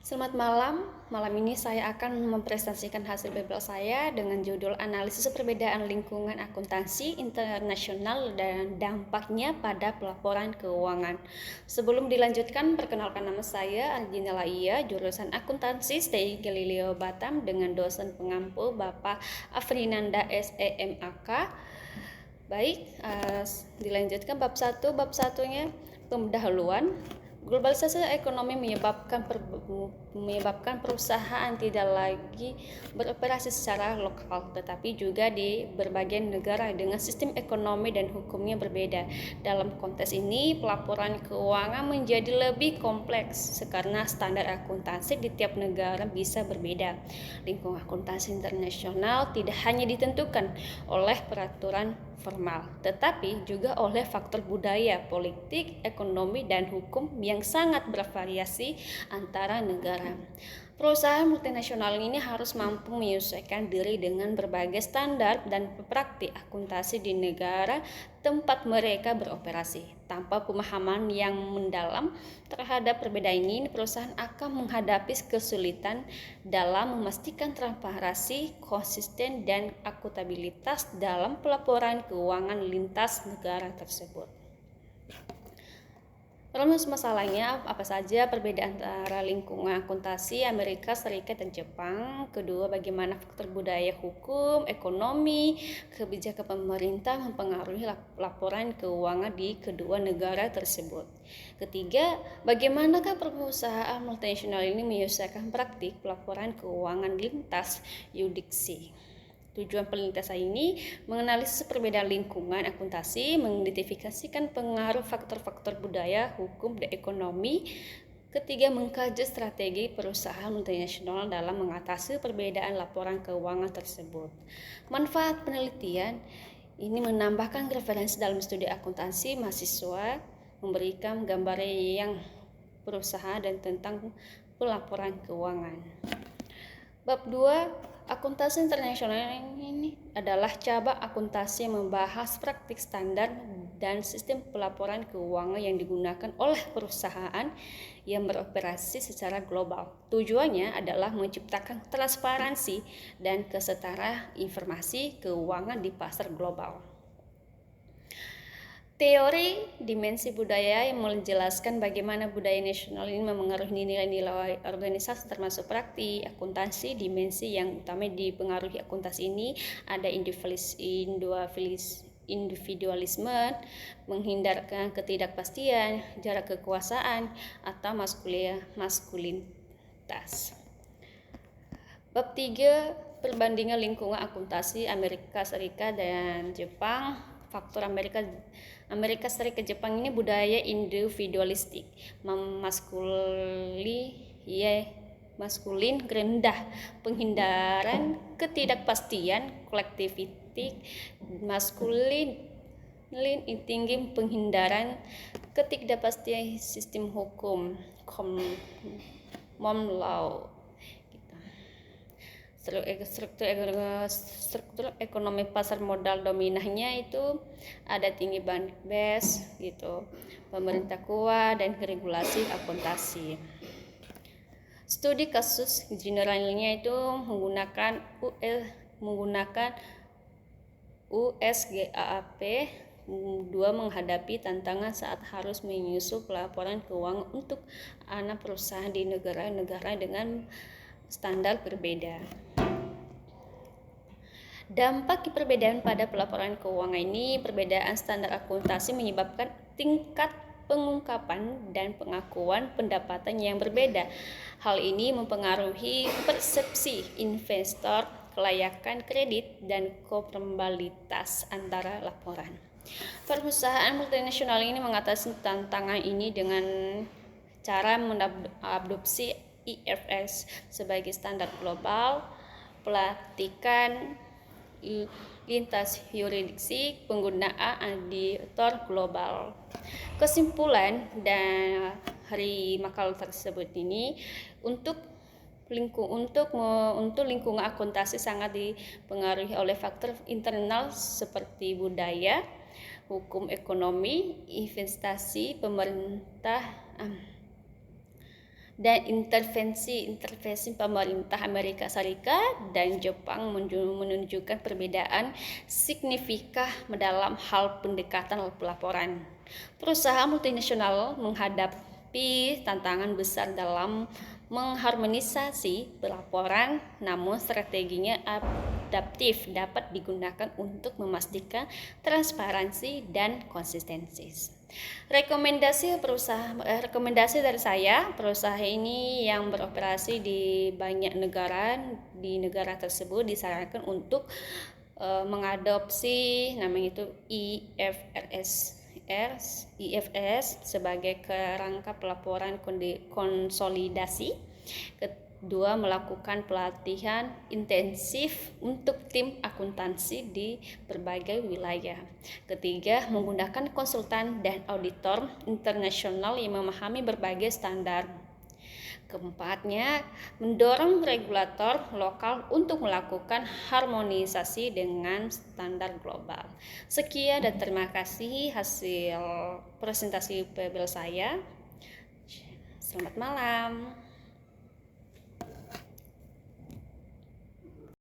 Selamat malam. Malam ini saya akan mempresentasikan hasil paper saya dengan judul Analisis Perbedaan Lingkungan Akuntansi Internasional dan Dampaknya pada Pelaporan Keuangan. Sebelum dilanjutkan, perkenalkan nama saya Arjina Laia, jurusan Akuntansi STI Galileo Batam dengan dosen pengampu Bapak Afrinanda SEMAK. Baik, dilanjutkan bab 1. Bab satunya pendahuluan. Globalisasi ekonomi menyebabkan perusahaan tidak lagi beroperasi secara lokal, tetapi juga di berbagai negara dengan sistem ekonomi dan hukumnya berbeda. Dalam konteks ini, pelaporan keuangan menjadi lebih kompleks karena standar akuntansi di tiap negara bisa berbeda. Lingkungan akuntansi internasional tidak hanya ditentukan oleh peraturan formal, tetapi juga oleh faktor budaya, politik, ekonomi, dan hukum yang sangat bervariasi antara negara. Perusahaan multinasional ini harus mampu menyesuaikan diri dengan berbagai standar dan praktik akuntansi di negara tempat mereka beroperasi. Tanpa pemahaman yang mendalam terhadap perbedaan ini, perusahaan akan menghadapi kesulitan dalam memastikan transparansi, konsisten, dan akuntabilitas dalam pelaporan keuangan lintas negara tersebut. Rumus masalahnya apa saja perbedaan antara lingkungan akuntansi Amerika Serikat dan Jepang. Kedua, bagaimana faktor budaya, hukum, ekonomi, kebijakan pemerintah mempengaruhi laporan keuangan di kedua negara tersebut. Ketiga, bagaimanakah perusahaan multinasional ini menyelesaikan praktik pelaporan keuangan lintas yurisdiksi. Tujuan pelintasan ini menganalisis perbedaan lingkungan akuntansi, mengidentifikasikan pengaruh faktor-faktor budaya, hukum, dan ekonomi. Ketiga, mengkaji strategi perusahaan multinasional dalam mengatasi perbedaan laporan keuangan tersebut. Manfaat penelitian ini menambahkan referensi dalam studi akuntansi mahasiswa, memberikan gambaran yang perusahaan dan tentang pelaporan keuangan. Bab 2, akuntansi internasional ini adalah cabang akuntansi yang membahas praktik standar dan sistem pelaporan keuangan yang digunakan oleh perusahaan yang beroperasi secara global. Tujuannya adalah menciptakan transparansi dan kesetaraan informasi keuangan di pasar global. Teori dimensi budaya yang menjelaskan bagaimana budaya nasional ini memengaruhi nilai-nilai organisasi termasuk praktik akuntansi. Dimensi yang utama dipengaruhi akuntansi ini ada individualisme, menghindarkan ketidakpastian, jarak kekuasaan, atau maskulinitas. Bab 3, perbandingan lingkungan akuntansi Amerika Serikat dan Jepang. Faktor Amerika Serikat Jepang ini budaya individualistik, maskulin rendah, penghindaran ketidakpastian, kolektivitik maskulin tinggi, penghindaran ketidakpastian sistem hukum, common law. Struktur ekonomi pasar modal dominannya itu ada tinggi bank base gitu, pemerintah kuat, dan regulasi akuntansi. Studi kasus generalnya itu menggunakan USGAAP 2 menghadapi tantangan saat harus menyusun laporan keuangan untuk anak perusahaan di negara-negara dengan standar berbeda. Dampak perbedaan pada pelaporan keuangan ini, perbedaan standar akuntansi menyebabkan tingkat pengungkapan dan pengakuan pendapatan yang berbeda. Hal ini mempengaruhi persepsi investor, kelayakan kredit, dan komparabilitas antara laporan. Perusahaan multinasional ini mengatasi tantangan ini dengan cara mengadopsi IFRS sebagai standar global, pelatihan lintas yurisdiksi, penggunaan auditor global. Kesimpulan dari makalah tersebut ini, untuk lingkungan akuntansi sangat dipengaruhi oleh faktor internal seperti budaya, hukum, ekonomi, investasi, pemerintah, dan intervensi pemerintah Amerika Serikat dan Jepang menunjukkan perbedaan signifikan dalam hal pendekatan pelaporan. Perusahaan multinasional menghadapi tantangan besar dalam mengharmonisasi pelaporan, namun strateginya adaptif dapat digunakan untuk memastikan transparansi dan konsistensi. Rekomendasi dari saya, perusahaan ini yang beroperasi di banyak negara, di negara tersebut disarankan untuk mengadopsi namanya itu IFRS sebagai kerangka pelaporan konsolidasi. Kedua, melakukan pelatihan intensif untuk tim akuntansi di berbagai wilayah. Ketiga, menggunakan konsultan dan auditor internasional yang memahami berbagai standar. Keempatnya, mendorong regulator lokal untuk melakukan harmonisasi dengan standar global. Sekian dan terima kasih hasil presentasi PBL saya. Selamat malam.